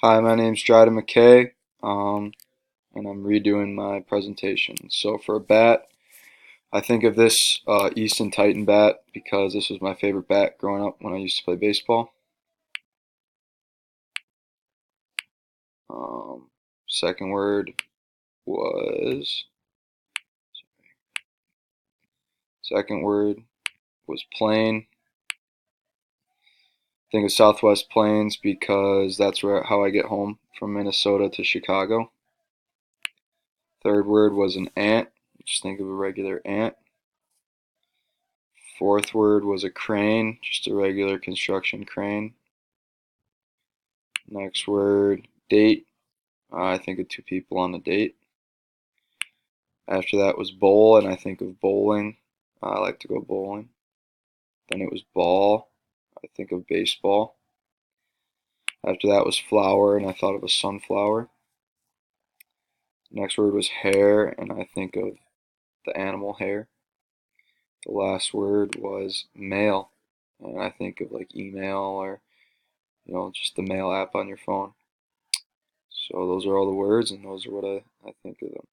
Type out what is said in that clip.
Hi, my name's Dryden McKay, and I'm redoing my presentation. So for a bat, I think of this Easton Titan bat because this was my favorite bat growing up when I used to play baseball. Um, second word was second word was plane. Think of Southwest Plains because that's where how I get home from Minnesota to Chicago. Third word was an ant. Just think of a regular ant. Fourth word was a crane, just a regular construction crane. Next word, date. I think of two people on a date. After that was bowl, and I think of bowling. I like to go bowling. Then it was ball. I think of baseball. After that was flower, and I thought of a sunflower. Next word was hair, and I think of the animal hair. The last word was mail, and I think of like email or just the mail app on your phone. So those are all the words, and those are what I think of them.